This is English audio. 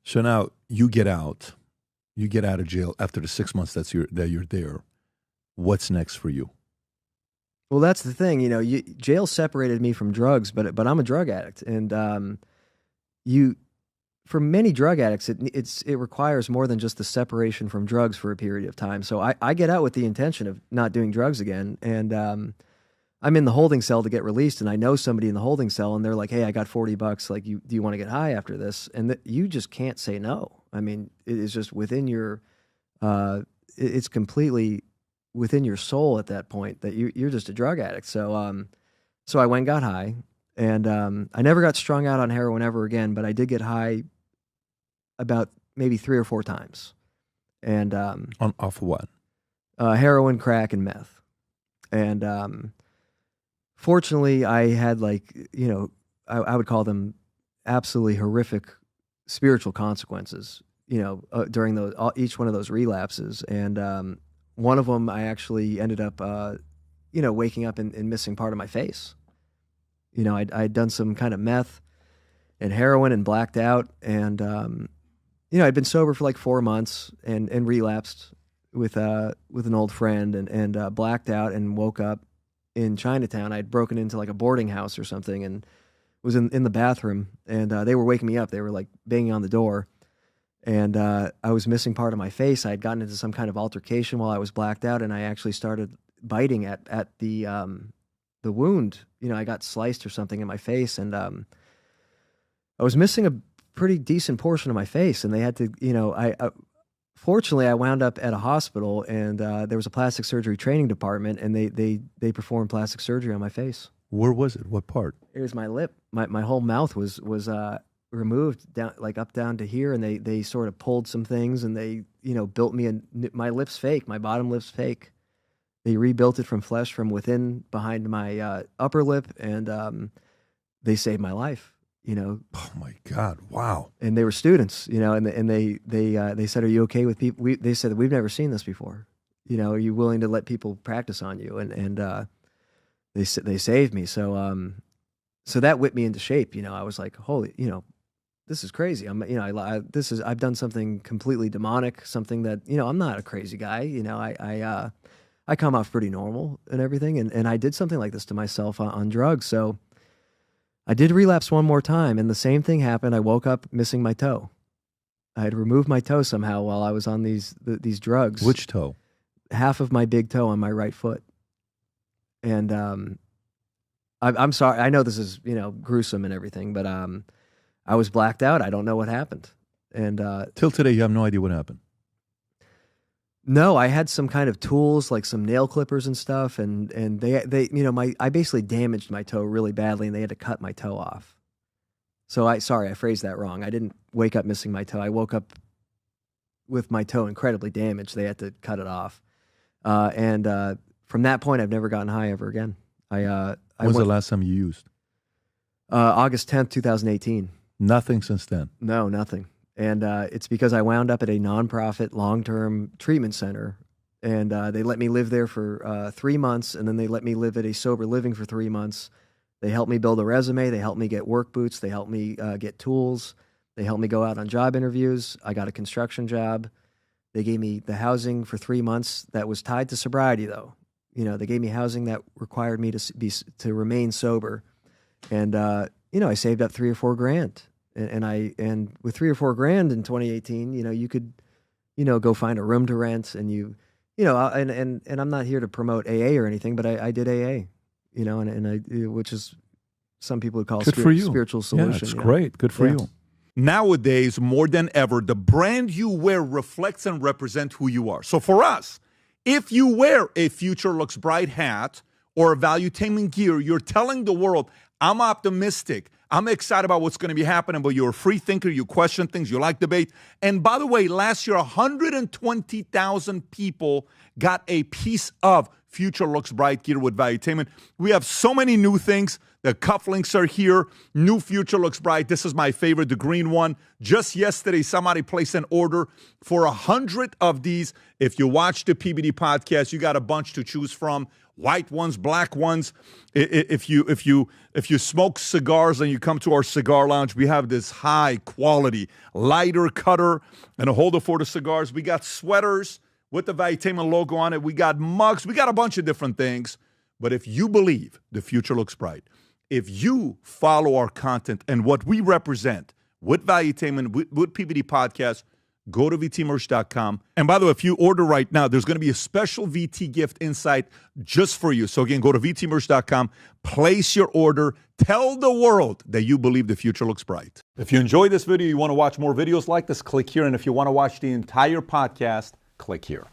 So now you get out. You get out of jail after the 6 months that you're there. What's next for you? Well, that's the thing. Jail separated me from drugs, but I'm a drug addict, and for many drug addicts, it requires more than just the separation from drugs for a period of time. So I get out with the intention of not doing drugs again, and I'm in the holding cell to get released, and I know somebody in the holding cell, and they're like, "Hey, I got $40. Like, do you want to get high after this?" And you just can't say no. I mean, it is just within your, it's completely within your soul at that point that you're just a drug addict. So so I went and got high, and I never got strung out on heroin ever again, but I did get high about maybe 3 or 4 times. And Off of what? Heroin, crack, and meth. And fortunately, I had I would call them absolutely horrific spiritual consequences, during each one of those relapses. And one of them, I actually ended up, waking up and missing part of my face. I'd done some kind of meth and heroin and blacked out. And, I'd been sober for like 4 months and relapsed with an old friend and blacked out and woke up in Chinatown. I'd broken into like a boarding house or something and was in the bathroom, and they were waking me up. They were like banging on the door, and I was missing part of my face. I had gotten into some kind of altercation while I was blacked out, and I actually started biting at the wound. I got sliced or something in my face, and I was missing a pretty decent portion of my face, and they had to, fortunately, I wound up at a hospital, and there was a plastic surgery training department, and they performed plastic surgery on my face. Where was it? What part? It was my lip. My whole mouth was removed down, like up down to here, and they sort of pulled some things, and they built me my lips fake, my bottom lip's fake. They rebuilt it from flesh from within behind my upper lip, and they saved my life. Oh my God! Wow. And they were students, and they said, "Are you okay with people?" They said, "We've never seen this before. Are you willing to let people practice on you?" And they saved me. So so that whipped me into shape. I was like, "Holy, this is crazy. I've done something completely demonic. Something that I'm not a crazy guy. I come off pretty normal and everything. And I did something like this to myself on drugs. So I did relapse one more time, and the same thing happened. I woke up missing my toe. I had removed my toe somehow while I was on these drugs. Which toe? Half of my big toe on my right foot. And I'm sorry. I know this is gruesome and everything, but I was blacked out. I don't know what happened. And till today, you have no idea what happened. No, I had some kind of tools, like some nail clippers and stuff, and they I basically damaged my toe really badly, and they had to cut my toe off. So I phrased that wrong. I didn't wake up missing my toe. I woke up with my toe incredibly damaged. They had to cut it off. And from that point, I've never gotten high ever again. When's the last time you used? August 10th, 2018. Nothing since then? No, nothing. And it's because I wound up at a nonprofit long-term treatment center, and they let me live there for 3 months, and then they let me live at a sober living for 3 months. They helped me build a resume. They helped me get work boots. They helped me get tools. They helped me go out on job interviews. I got a construction job. They gave me the housing for 3 months that was tied to sobriety, though. They gave me housing that required me to remain sober, and I saved up $3 or $4 grand. And with $3 or $4 grand in 2018, you could, go find a room to rent, and and I'm not here to promote AA or anything, but I did AA, which is some people would call spiritual solution. Yeah, it's great. Good for you. Nowadays, more than ever, the brand you wear reflects and represents who you are. So for us, if you wear a Future Looks Bright hat or a Valuetainment gear, you're telling the world, I'm optimistic. I'm excited about what's going to be happening, but you're a free thinker. You question things. You like debate. And by the way, last year, 120,000 people got a piece of Future Looks Bright gear with Valuetainment. We have so many new things. The cufflinks are here. New Future Looks Bright. This is my favorite, the green one. Just yesterday, somebody placed an order for 100 of these. If you watch the PBD podcast, you got a bunch to choose from. White ones, black ones. If you smoke cigars and you come to our cigar lounge, we have this high quality lighter cutter and a holder for the cigars. We got sweaters with the Valuetainment logo on it. We got mugs. We got a bunch of different things. But if you believe the future looks bright, if you follow our content and what we represent with Valuetainment, with PBD Podcast, go to vtmerch.com. And by the way, if you order right now, there's going to be a special VT gift inside just for you. So again, go to vtmerch.com, place your order, tell the world that you believe the future looks bright. If you enjoyed this video, you want to watch more videos like this, click here. And if you want to watch the entire podcast, click here.